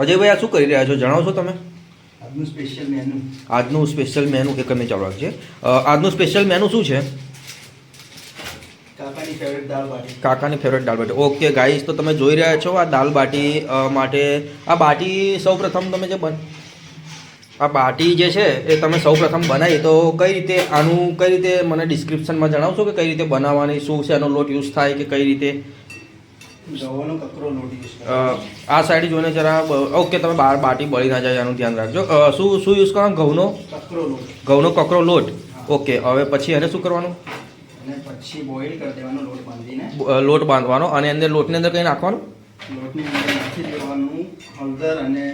અજયભાઈ આ શું કરી રહ્યા છો જણાવશો તમે? આજનું સ્પેશિયલ મેનુ એક મિનિટ ચાલુ રાખજે. આજનું સ્પેશિયલ મેનુ શું છે? કાકાની ફેવરેટ દાળ બાટી. કાકાની ફેવરેટ દાળ બાટી. ઓકે ગાઈસ, તો તમે જોઈ રહ્યા છો આ દાળ બાટી માટે આ બાટી સૌપ્રથમ તમે જે આ બાટી જે છે એ તમે સૌપ્રથમ બનાવી તો કઈ રીતે મને ડિસ્ક્રિપ્શનમાં જણાવશો કે કઈ રીતે બનાવવાની, શું છે એનો લોટ યુઝ થાય કે કઈ રીતે? ઘઉંનો કકરો લોટ યુઝ આ સાઈડ જોઈને જરા. ઓકે, તમે બહાર બાટી બળી ના જાય એનું ધ્યાન રાખજો. શું યુઝ કરવાનું? ઘઉંનો કકરો લોટ. ઓકે, હવે પછી એને શું કરવાનું? અને પછી બોઇલ કરી દેવાનો લોટ બાંધીને. લોટ બાંધવાનો અને અંદર લોટની અંદર કંઈ નાખવાનું? લોટની અંદર નાખી દેવાનું હળદર અને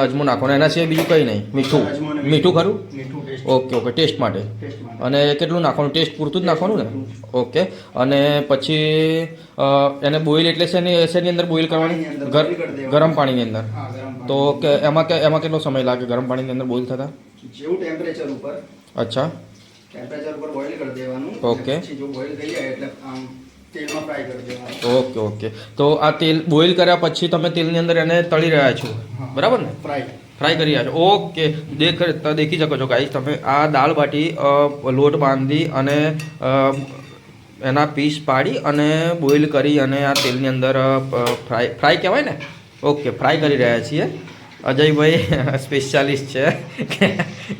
અજમો નાખવાનો. એના સિવાય બીજું કંઈ નહીં? મીઠું ખરું? ઓકે, ટેસ્ટ માટે. અને કેટલું નાખવાનું? ટેસ્ટ પૂરતું જ નાખવાનું ને? ઓકે. અને પછી એને બોઇલ એટલે શેની અંદર બોઇલ કરવાની? ગરમ પાણીની અંદર. તો કે એમાં કેટલો સમય લાગે ગરમ પાણીની અંદર બોઇલ થતા? જેવું ટેમ્પરેચર ઉપર. અચ્છા, ટેમ્પરેચર ઉપર બોઇલ કરી દેવાનું. ઓકે. પછી જો બોઇલ થઈ જાય એટલે આમ તેલમાં ફ્રાય કરી દેવાનું. ઓકે. તો આ તેલ બોઇલ કર્યા પછી તમે તેલની અંદર એને તળી રહ્યા છો, બરાબર ને? ફ્રાય કરી રહ્યા છો. ઓકે, દેખી શકો છો ગાઈસ તમે આ દાળ બાટી લોટ બાંધી અને એના પીસ પાડી અને બોઇલ કરી અને આ તેલની અંદર ફ્રાય કહેવાય ને? ઓકે, ફ્રાય કરી રહ્યા છીએ. અજયભાઈ સ્પેશિયાલિસ્ટ છે કે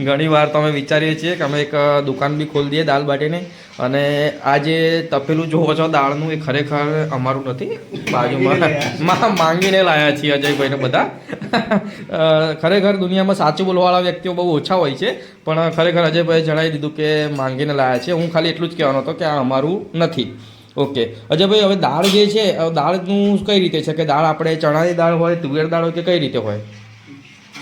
ઘણીવાર તો અમે વિચારીએ છીએ કે અમે એક દુકાન બી ખોલી દઈએ દાળ બાટીની. અને આ જે તપેલું જોવો છો દાળનું એ ખરેખર અમારું નથી, બાજુમાં માંગીને લાવ્યા છીએ અજયભાઈને બધા. ખરેખર દુનિયામાં સાચું બોલવાવાળા વ્યક્તિઓ બહુ ઓછા હોય છે, પણ ખરેખર અજયભાઈએ જણાવી દીધું કે માંગીને લાવ્યા છે. હું ખાલી એટલું જ કહેવાનો હતો કે આ અમારું નથી. ઓકે અજયભાઈ, હવે દાળ જે છે દાળનું કઈ રીતે છે કે દાળ આપણે ચણાની દાળ હોય, તુવેર દાળ હોય કે કઈ રીતે હોય?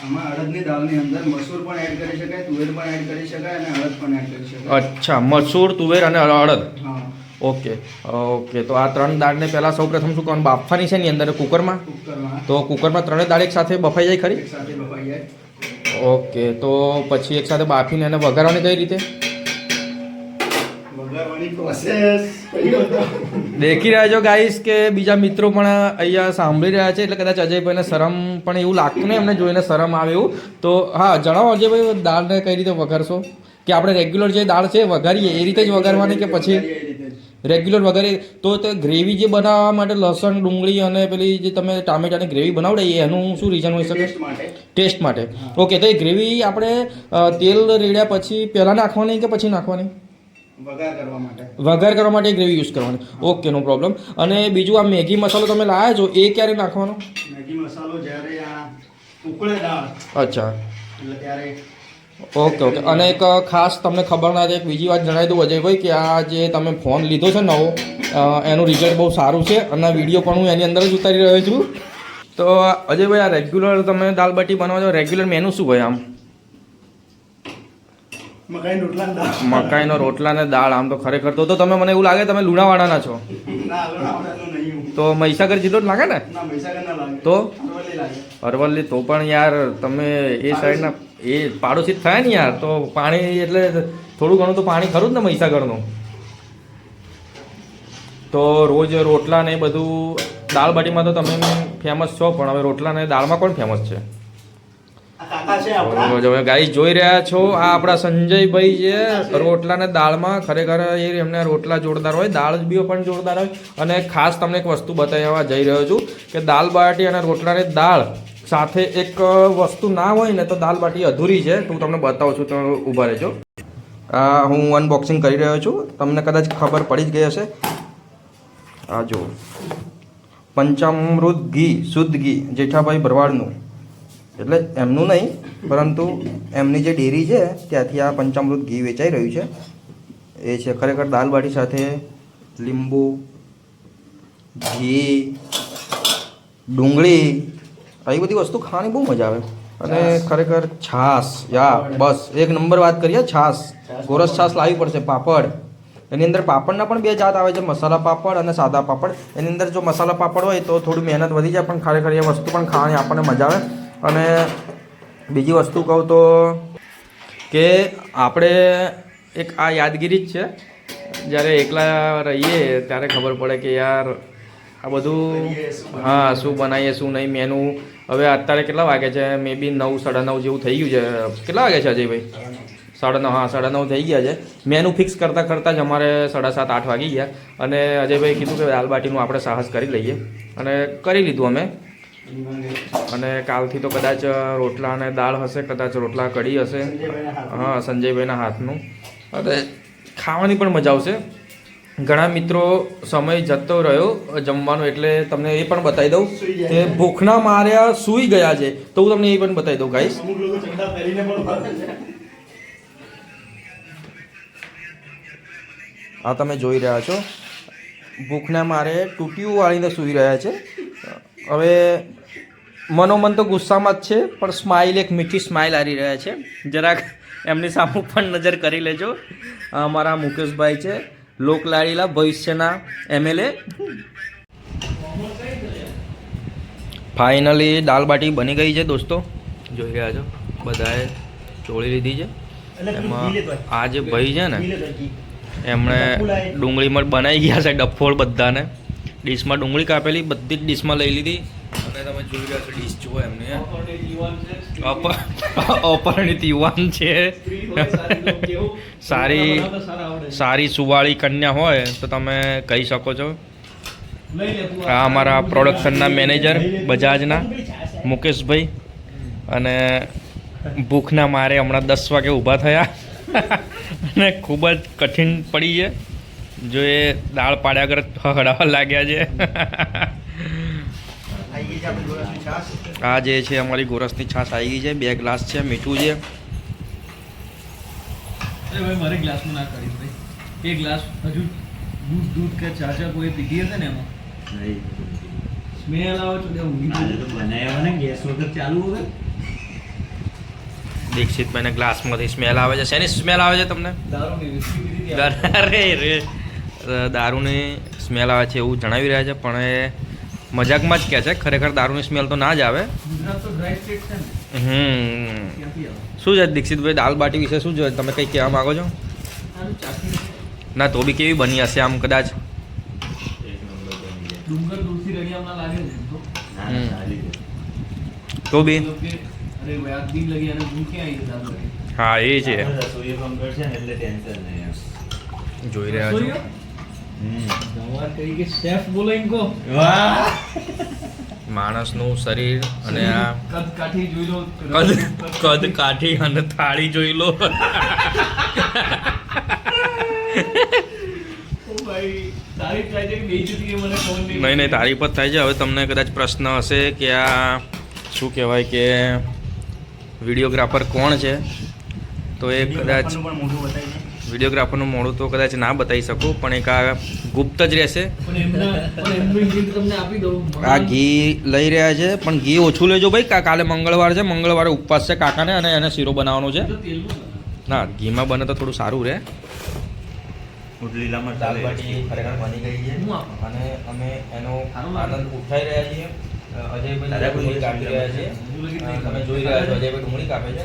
આમાં અડદની દાળની અંદર મસૂર પણ એડ કરી શકાય, તુવેર પણ એડ કરી શકાય અને અડદ પણ એડ કરી શકાય. અચ્છા, મસૂર, તુવેર અને અડદ. હા. ઓકે. તો આ ત્રણ દાળને પહેલાં સૌપ્રથમ શું કરવાનું? બાફવાની છે ની અંદર કુકરમાં? તો કુકરમાં ત્રણેય દાળ એક સાથે બફાઈ જાય ખરી? એક સાથે બફાઈ જાય. ઓકે, તો પછી એક સાથે બાફીને એને વઘારવાની કઈ રીતે? વઘારવાની પ્રોસેસ દેખી રહ્યા છો ગાઈસ કે બીજા મિત્રો પણ અહીંયા સાંભળી રહ્યા છે, એટલે કદાચ અજયભાઈને શરમ પણ એવું લાગતું નહીં, એમને જોઈને શરમ આવે એવું. તો હા, જણાવો અજયભાઈ, દાળને કઈ રીતે વઘારશો? કે આપણે રેગ્યુલર જે દાળ છે વઘારીએ એ રીતે જ વઘારવાની કે પછી રેગ્યુલર વઘારીએ? તો તે ગ્રેવી જે બનાવવા માટે લસણ, ડુંગળી અને પેલી જે તમે ટામેટાની ગ્રેવી બનાવડે એનું શું રીઝન હોઈ શકે? ટેસ્ટ માટે. ઓકે, તો એ ગ્રેવી આપણે તેલ રેડ્યા પછી પહેલાં નાખવાની કે પછી નાખવાની? વઘાર કરવા માટે ગ્રેવી યુઝ કરવાની. ઓકે, નો પ્રોબ્લેમ. અને બીજું આ મેગી મસાલો તમે લાવ્યા છો એ ક્યારે નાખવાનો? મેગી મસાલો જ્યારે આ ઉકળે દાળ. અચ્છા, એટલે ત્યારે. ઓકે. અને એક ખાસ તમને ખબર ના એક બીજી વાત જણાવી દઉં અજયભાઈ કે આ જે તમે ફોન લીધો છે નવો એનું રિઝલ્ટ બહુ સારું છે અને વિડીયો પણ હું એની અંદર જ ઉતારી રહ્યો છું. તો અજયભાઈ, આ રેગ્યુલર તમે દાળ બાટી બનાવો છો, રેગ્યુલર મેનુ શું હોય આમ? મકાઈનો રોટલા ને દાળ. આમ તો ખરેખર તો તમે મને એવું લાગે તમે લુણાવાડાના છો. તો મહીસાગર જિલ્લો જ લાગે ને? તો અરવલ્લી. તો પણ યાર તમે એ સાઈડના એ પાડોશી જ થાય ને યાર. તો પાણી એટલે થોડું ઘણું તો પાણી ખરું જ ને મહીસાગરનું. તો રોજ રોટલા ને બધું દાળ બાટીમાં તો તમે ફેમસ છો, પણ હવે રોટલા ને દાળમાં કોણ ફેમસ છે? ગાઈસ જોઈ રહ્યા છો આ આપણા સંજયભાઈ છે રોટલા ને દાળમાં. ખરેખર એમને રોટલા જોરદાર હોય, દાળ બી પણ જોરદાર હોય. અને ખાસ તમને એક વસ્તુ બતાવવા જઈ રહ્યો છું કે દાળ બાટી અને રોટલાની દાળ સાથે એક વસ્તુ ના હોય ને તો દાળ બાટી અધૂરી છે. તો હું તમને બતાવું છું, તો ઊભા રહેજો. હું અનબોક્સિંગ કરી રહ્યો છું, તમને કદાચ ખબર પડી જ ગઈ હશે. આ જો પંચામૃત ઘી, શુદ્ધ ઘી, જેઠાભાઈ ભરવાડનું. એટલે એમનું નહીં પરંતુ એમની જે ડેરી છે ત્યાંથી આ પંચામૃત ઘી વેચાઈ રહ્યું છે. એ છે ખરેખર દાલ બાટી સાથે લીંબુ, ઘી, ડુંગળી આવી બધી વસ્તુ ખાવાની બહુ મજા આવે. અને ખરેખર છાશ, બસ એક નંબર વાત કરીએ. છાશ, ગોરસ છાશ લાવવી પડશે. પાપડ, એની અંદર પાપડના પણ બે જાત આવે છે, મસાલા પાપડ અને સાદા પાપડ. એની અંદર જો મસાલા પાપડ હોય તો થોડી મહેનત વધી જાય, પણ ખરેખર એ વસ્તુ પણ ખાવાની આપણને મજા આવે. અને બીજી વસ્તુ કહું તો કે આપણે એક આ યાદગીરી જ છે. જ્યારે એકલા રહીએ ત્યારે ખબર પડે કે યાર આ બધું હા શું બનાવીએ શું નહીં મેનુ હવે અત્યારે કેટલા વાગે છે મે બી 9 9:30 જેવું થઈ ગયું છે કેટલા વાગે છે અજયભાઈ 9:30 હા 9:30 થઈ ગયા છે મેનુ ફિક્સ કરતાં કરતાં જ અમારે 7:30 8 વાગી ગયા અને અજયભાઈ કીધું કે દાલ બાટીનું આપણે સાહસ કરી લઈએ અને કરી લીધું અમે અને કાલથી તો કદાચ રોટલા અને દાળ હશે કદાચ રોટલા કઢી હશે હા સંજયભાઈના હાથનું અને ખાવાની પણ મજા આવશે ઘણા મિત્રો સમય જતો રહ્યો જમવાનો એટલે તમને એ પણ બતાવી દઉં કે ભૂખના માર્યા સૂઈ ગયા છે તો હું તમને એ પણ બતાવી દઉં ગાઈસ આ તમે જોઈ રહ્યા છો ભૂખના મારે ટૂટિયું વાળીને સૂઈ રહ્યા છે હવે મનોમન તો ગુસ્સામાં જ છે પણ સ્માઇલ એક મીઠી સ્માઇલ આવી રહ્યા છે જરાક એમની સામે પણ નજર કરી લેજો અમારા મુકેશભાઈ છે લોકલાડીલા ભવિષ્યના MLA ફાઇનલી દાલ બાટી બની ગઈ છે દોસ્તો જોઈ રહ્યા છો બધાએ ચોળી લીધી છે એમાં આ જે ભાઈ છે ને એમણે ડુંગળીમાં બનાવી ગયા છે ડફોળ બધાને ડીશમાં ડુંગળી કાપેલી બધી જ ડીશમાં લઈ લીધી અને તમે જોઈ રહ્યા છો ડીશ જુઓ એમને અપરિણિત યુવાન છે સારી સુવાળી કન્યા હોય તો તમે કહી શકો છો આ અમારા પ્રોડક્શનના મેનેજર બજાજના મુકેશભાઈ અને ભૂખના મારે હમણાં 10 વાગે ઊભા થયા અને ખૂબ જ કઠિન પડી છે જો એ દાળ પાડ્યા આગળ હળવા લાગ્યા છે આ જે છે અમારી ગોરસની છાશ આવી ગઈ છે 2 ગ્લાસ છે મીઠું છે મારે ગ્લાસમાં ના કરીશ ભાઈ 1 ગ્લાસ હજુ દૂધ કે ચા કોઈ પીધી હશે ને એમાં સ્મેલ આવે છે બનાવ્યા ને ગેસ વગર ચાલુ હોય દીક્ષિતભાઈને ગ્લાસમાંથી સ્મેલ આવે છે શેની સ્મેલ આવે છે તમને અરે રે દારૂની સ્મેલ આવે છે એવું જણાવી રહ્યા છે પણ એ મજાકમાં જ કહે છે ખરેખર દારૂની સ્મેલ તો ના જ આવે શું છે દીક્ષિતભાઈ દાલ બાટી વિશે શું છે તમે કંઈ કહેવા માગો છો ના તો બી કેવી બની હશે આમ કદાચ તો બી હા એ છે જોઈ રહ્યા છો માણસનું શરીર અને આ કદ કાઠી અને થાળી જોઈ લો નહીં તારીફ જ થાય છે હવે તમને કદાચ પ્રશ્ન હશે કે આ શું કહેવાય કે વિડીયોગ્રાફર કોણ છે તો એ કદાચ વિડીયોગ્રાફરનું મોડું તો કદાચ ના બતાવી શકું પણ એક આ ગુપ્ત જ રહેશે આ ઘી લઈ રહ્યા છે પણ ઘી ઓછું લેજો ભાઈ કાલે મંગળવાર છે મંગળવારે ઉપવાસ છે કાકાને અને એને શીરો બનાવવાનો છે ના ઘીમાં બને તો થોડું સારું રહે દાલ બાટી ખરેખર બની ગઈ છે અને અમે એનો આનંદ ઉઠાઈ રહ્યા છીએ અજયભાઈ ડુંગળી કાપી રહ્યા છે તમે જોઈ રહ્યા છો અજયભાઈ ડુંગળી કાપે છે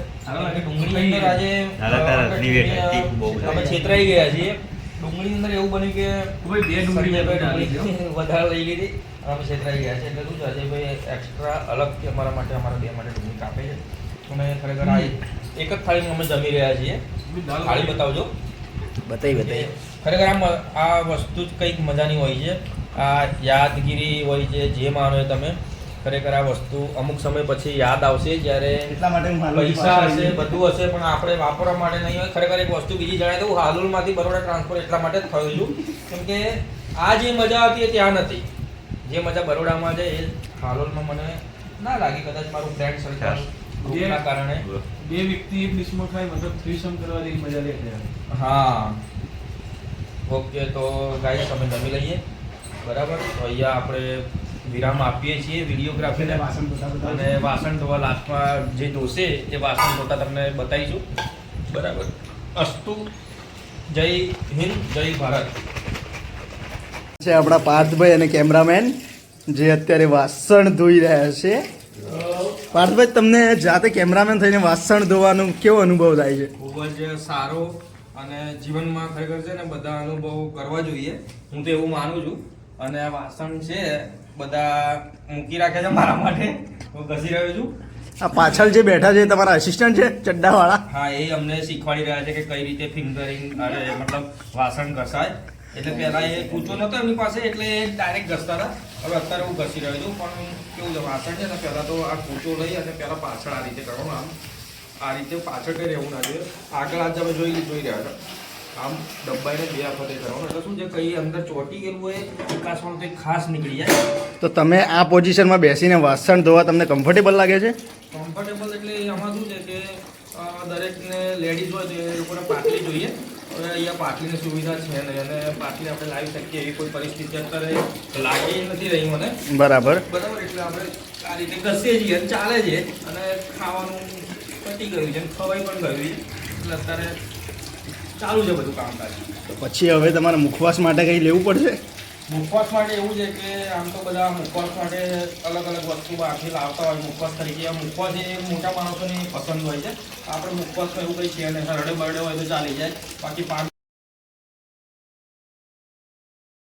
ડુંગળી અંદર આજે અમે છેતરાઈ ગયા છીએ ડુંગળી અંદર એવું બન્યું કે વધારે લઈ લીધી અમે છેતરાઈ ગયા છે એટલે શું છે અજયભાઈ એક્સ્ટ્રા અલગથી અમારા માટે અમારા બે માટે ડુંગળી કાપે છે અમે ખરેખર આ એક જ થાળીમાં અમે જમી રહ્યા છીએ થાળી બતાવજો બતાવી ખરેખર આ વસ્તુ જ કંઈક મજાની હોય છે આ યાદગીરી હોય છે જે માનો તમે ખરેખર આ વસ્તુ અમુક સમય પછી યાદ આવશે જ્યારે પૈસા હશે બધું હશે પણ આપણે વાપરવા માટે નહીં હોય ખરેખર એક વસ્તુ બીજી જણાય તો હાલોલમાંથી બરોડા ટ્રાન્સફર એટલા માટે જ થયું છું કેમ કે આ જે મજા હતી એ ત્યાં નથી જે મજા બરોડામાં છે એ હાલોલમાં મને ના લાગી કદાચ મારું ફ્રેન્ડ સર્કલ ગ્રુપના કારણે બે વ્યક્તિ એક ડિશમાં ખાય મતલબ થ્રીસમ કરવા જેવી મજા લે હા ઓકે તો ગાઈસ અમે જમી લઈએ બરાબર તો અહીંયા આપણે વિરામ આપીએ છીએ વિડીયોગ્રાફીને અને વાસણ ધોવા લાસ્ટમાં જે ધોશે એ વાસણ ધોતા તમને બતાવીશું બરાબર અસ્તુ જય હિન્દ જય ભારત છે આપણા પાર્થભાઈ અને કેમેરામેન જે અત્યારે વાસણ ધોઈ રહ્યા છે પાર્થભાઈ તમને જાતે કેમેરામેન થઈને વાસણ ધોવાનો કેવો અનુભવ થાય છે ખૂબ જ સારો અને જીવનમાં ખરેખર છે ને બધા અનુભવ કરવા જોઈએ હું તો એવું માનું છું અને આ વાસણ છે બધા મૂકી રાખ્યા છે મારા માટે હું ઘસી રહ્યો છું. આ પાછળ જે બેઠા છે એ તમારા અસિસ્ટન્ટ છે ચડ્ડાવાળા. હા, એ અમને શીખવાડી રહ્યા છે કે કઈ રીતે ફિંગરિંગ અરે મતલબ વાસણ ઘસાય. એટલે પહેલા એ કૂચો નતો એમની પાસે એટલે એ ડાયરેક્ટ ઘસતા હતા. હવે અત્યારે હું ઘસી રહ્યો છું. પણ કેવું છે વાસણ છે ને પહેલા તો આ કૂચો લઈ અને પહેલા પાછળ આ રીતે કરવાનું. આમ આ રીતે પાછળ કરી રહેવું ના જોઈએ. આગળ આ તમે જોઈ રહ્યા છો આમ દબાઈને બે વખતે કરવાનું. એટલે શું છે કઈ અંદર ચોટી ગયેલું હોય વિકાસવાળું તો ખાસ નીકળી જાય. તો તમે આ પોઝિશનમાં બેસીને વાસણ ધોવા તમને કમ્ફર્ટેબલ લાગે છે? કમ્ફર્ટેબલ એટલે આમાં શું છે કે દરેકને લેડીઝ હોય તો એ લોકોને પાટલી જોઈએ. હવે અહીંયા પાટલીની સુવિધા છે નહીં અને પાટલી આપણે લાવી શકીએ એવી કોઈ પરિસ્થિતિ અત્યારે લાગી નથી રહી મને. બરાબર. એટલે આપણે આ રીતે ઘસીએ છીએ અને ચાલે છે અને ખાવાનું પતી ગયું છે અને ખવાઈ પણ ગયું એટલે અત્યારે ચાલુ છે બધું કામકાજ. તો પછી હવે તમારે મુખવાસ માટે કંઈ લેવું પડશે? મુખવાસ માટે એવું છે કે આમ તો બધા મુખવાસ માટે અલગ અલગ વસ્તુ બહારથી લાવતા હોય મુખવાસ તરીકે. મુખવાસ એ મોટા માણસોની પસંદ હોય છે. આપણે મુખવાસમાં એવું કંઈ છે નહીં, હરડે બરડે હોય તો ચાલી જાય. બાકી 5